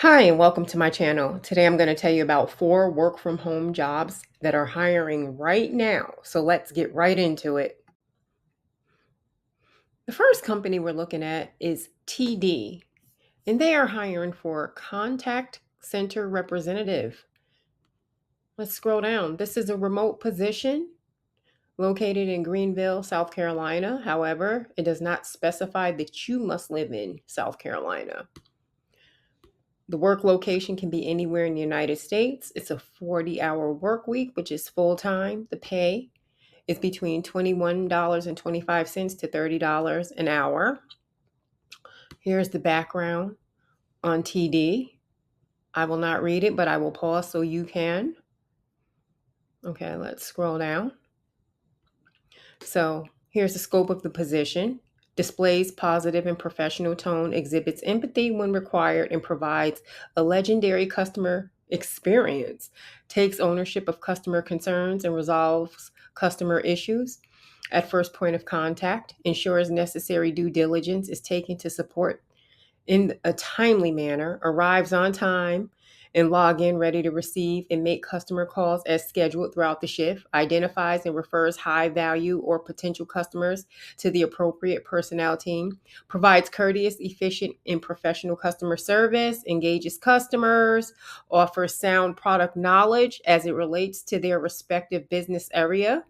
Hi, and welcome to my channel. Today I'm going to tell you about 4 work from home jobs that are hiring right now. So let's get right into it. The first company we're looking at is TD, and they are hiring for contact center representative. Let's scroll down. This is a remote position located in Greenville, South Carolina. However, it does not specify that you must live in South Carolina. The work location can be anywhere in the United States. It's a 40-hour work week, which is full time. The pay is between $21.25 to $30 an hour. Here's the background on TD. I will not read it, but I will pause so you can. Okay, let's scroll down. So here's the scope of the position. Displays positive and professional tone, exhibits empathy when required, and provides a legendary customer experience, takes ownership of customer concerns and resolves customer issues at first point of contact, ensures necessary due diligence is taken to support in a timely manner, arrives on time, and log in ready to receive and make customer calls as scheduled throughout the shift, identifies and refers high value or potential customers to the appropriate personnel team, provides courteous, efficient, and professional customer service, engages customers, offers sound product knowledge as it relates to their respective business area,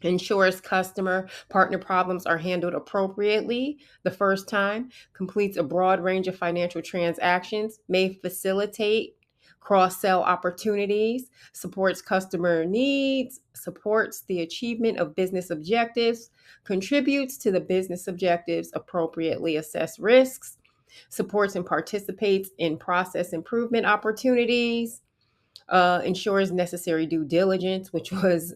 ensures customer partner problems are handled appropriately the first time, completes a broad range of financial transactions, may facilitate cross-sell opportunities, supports customer needs, supports the achievement of business objectives, contributes to the business objectives, appropriately assess risks, supports and participates in process improvement opportunities, ensures necessary due diligence, which was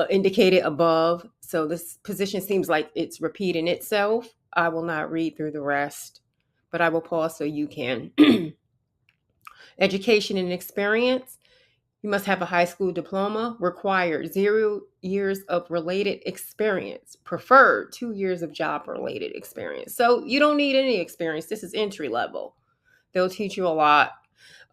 indicated above. So this position seems like it's repeating itself. I will not read through the rest, but I will pause so you can. Education and experience. You must have a high school diploma. Required 0 years of related experience. Preferred 2 years of job related experience. So you don't need any experience. This is entry level. They'll teach you a lot.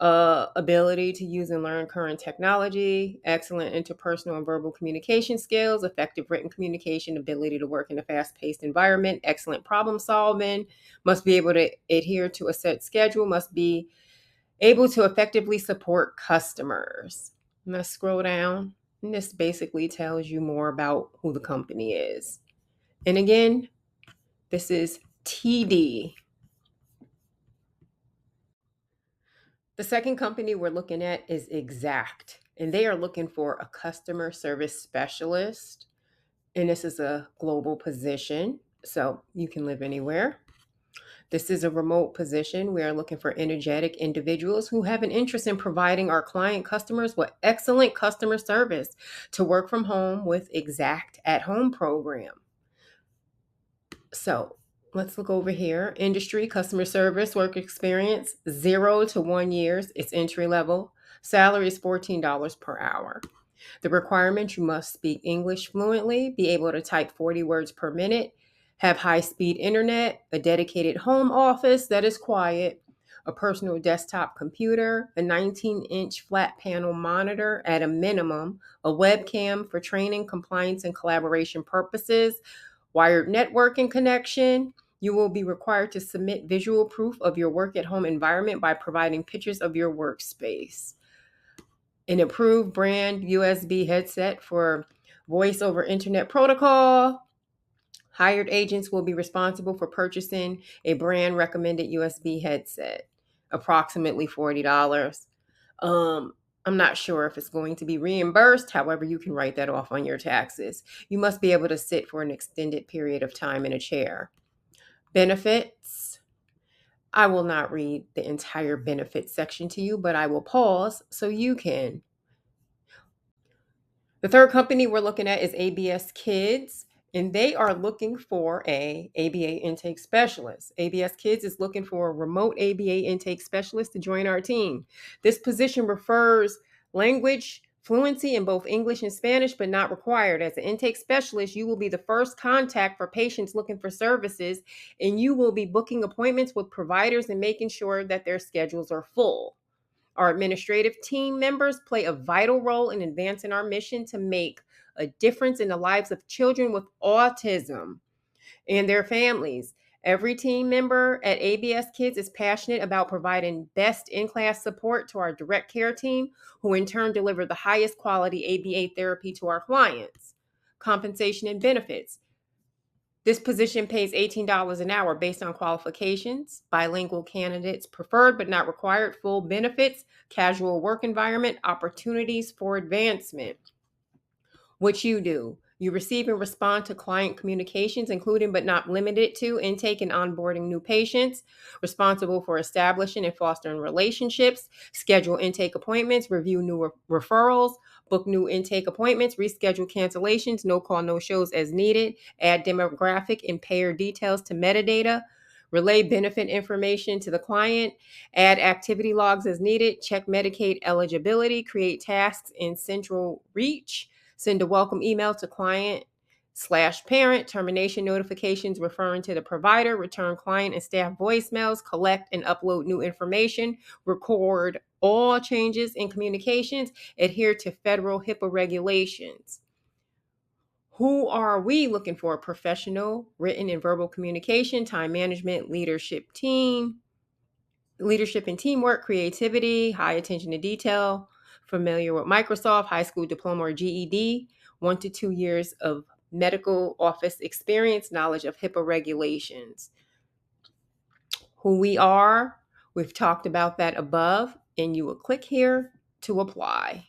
Ability to use and learn current technology, excellent interpersonal and verbal communication skills, effective written communication, ability to work in a fast-paced environment, excellent problem solving, must be able to adhere to a set schedule, must be able to effectively support customers. I'm going to scroll down, and this basically tells you more about who the company is. And again, this is TD. The second company we're looking at is Exact, and they are looking for a customer service specialist. And this is a global position, so you can live anywhere. This is a remote position. We are looking for energetic individuals who have an interest in providing our client customers with excellent customer service to work from home with Exact at Home program. So let's look over here. Industry, customer service, work experience, 0 to 1 years. It's entry level. Salary is $14 per hour. The requirements: you must speak English fluently, be able to type 40 words per minute, have high-speed internet, a dedicated home office that is quiet, a personal desktop computer, a 19-inch flat panel monitor at a minimum, a webcam for training, compliance, and collaboration purposes, wired networking connection. You will be required to submit visual proof of your work at home environment by providing pictures of your workspace. An approved brand USB headset for voice over internet protocol. Hired agents will be responsible for purchasing a brand recommended USB headset, approximately $40. I'm not sure if it's going to be reimbursed. However, you can write that off on your taxes. You must be able to sit for an extended period of time in a chair. Benefits. I will not read the entire benefits section to you, but I will pause so you can. The third company we're looking at is ABS Kids, and they are looking for a ABA intake specialist. ABS Kids is looking for a remote ABA intake specialist to join our team. This position refers language Fluency in both English and Spanish, but not required. As an intake specialist, you will be the first contact for patients looking for services, and you will be booking appointments with providers and making sure that their schedules are full. Our administrative team members play a vital role in advancing our mission to make a difference in the lives of children with autism and their families. Every team member at ABS Kids is passionate about providing best in-class support to our direct care team, who in turn deliver the highest quality ABA therapy to our clients. Compensation and benefits. This position pays $18 an hour based on qualifications, bilingual candidates preferred but not required, full benefits, casual work environment, opportunities for advancement. What you do. You receive and respond to client communications, including but not limited to intake and onboarding new patients, responsible for establishing and fostering relationships, schedule intake appointments, review new referrals, book new intake appointments, reschedule cancellations, no call, no shows as needed, add demographic and payer details to metadata, relay benefit information to the client, add activity logs as needed, check Medicaid eligibility, create tasks in Central Reach, send a welcome email to client/parent, termination notifications referring to the provider, return client and staff voicemails, collect and upload new information, record all changes in communications, adhere to federal HIPAA regulations. Who are we looking for? Professional, written and verbal communication, time management, leadership and teamwork, creativity, high attention to detail, familiar with Microsoft, high school diploma or GED, 1 to 2 years of medical office experience, knowledge of HIPAA regulations. Who we are, we've talked about that above, and you will click here to apply.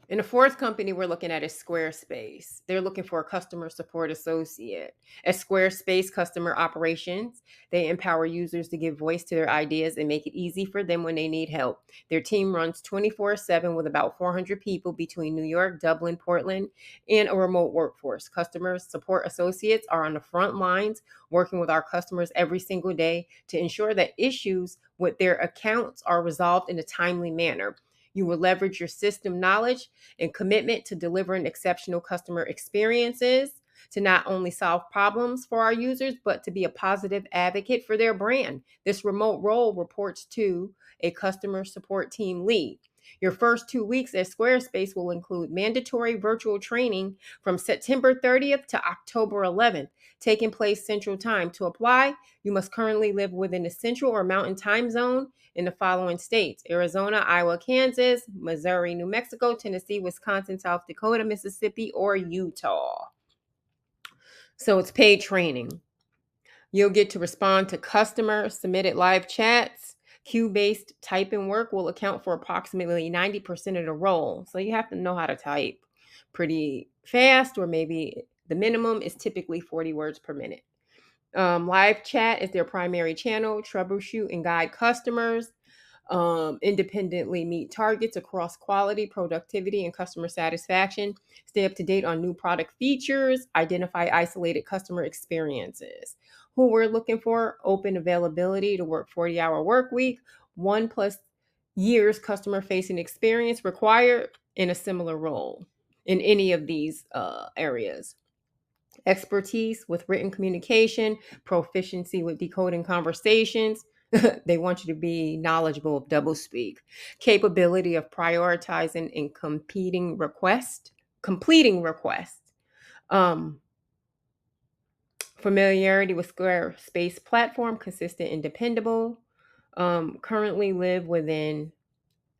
And the fourth company we're looking at is Squarespace. They're looking for a customer support associate. At Squarespace Customer Operations, they empower users to give voice to their ideas and make it easy for them when they need help. Their team runs 24/7 with about 400 people between New York, Dublin, Portland, and a remote workforce. Customer support associates are on the front lines working with our customers every single day to ensure that issues with their accounts are resolved in a timely manner. You will leverage your system knowledge and commitment to delivering exceptional customer experiences to not only solve problems for our users, but to be a positive advocate for their brand. This remote role reports to a customer support team lead. Your first 2 weeks at Squarespace will include mandatory virtual training from September 30th to October 11th, taking place Central Time. To apply, you must currently live within the Central or Mountain Time Zone in the following states: Arizona, Iowa, Kansas, Missouri, New Mexico, Tennessee, Wisconsin, South Dakota, Mississippi, or Utah. So it's paid training. You'll get to respond to customer submitted live chats. Queue-based typing work will account for approximately 90% of the role. So you have to know how to type pretty fast, or maybe the minimum is typically 40 words per minute. Live chat is their primary channel. Troubleshoot and guide customers. Independently meet targets across quality, productivity, and customer satisfaction. Stay up to date on new product features. Identify isolated customer experiences. Who we're looking for: open availability to work 40-hour work week, 1+ years customer facing experience required in a similar role in any of these areas. Expertise with written communication, proficiency with decoding conversations. They want you to be knowledgeable of doublespeak. Capability of prioritizing and completing requests. Familiarity with Squarespace platform, consistent and dependable. Currently live within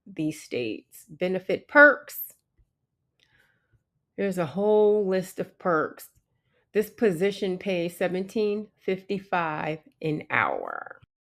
these states. Benefit perks. There's a whole list of perks. This position pays $17.55 an hour.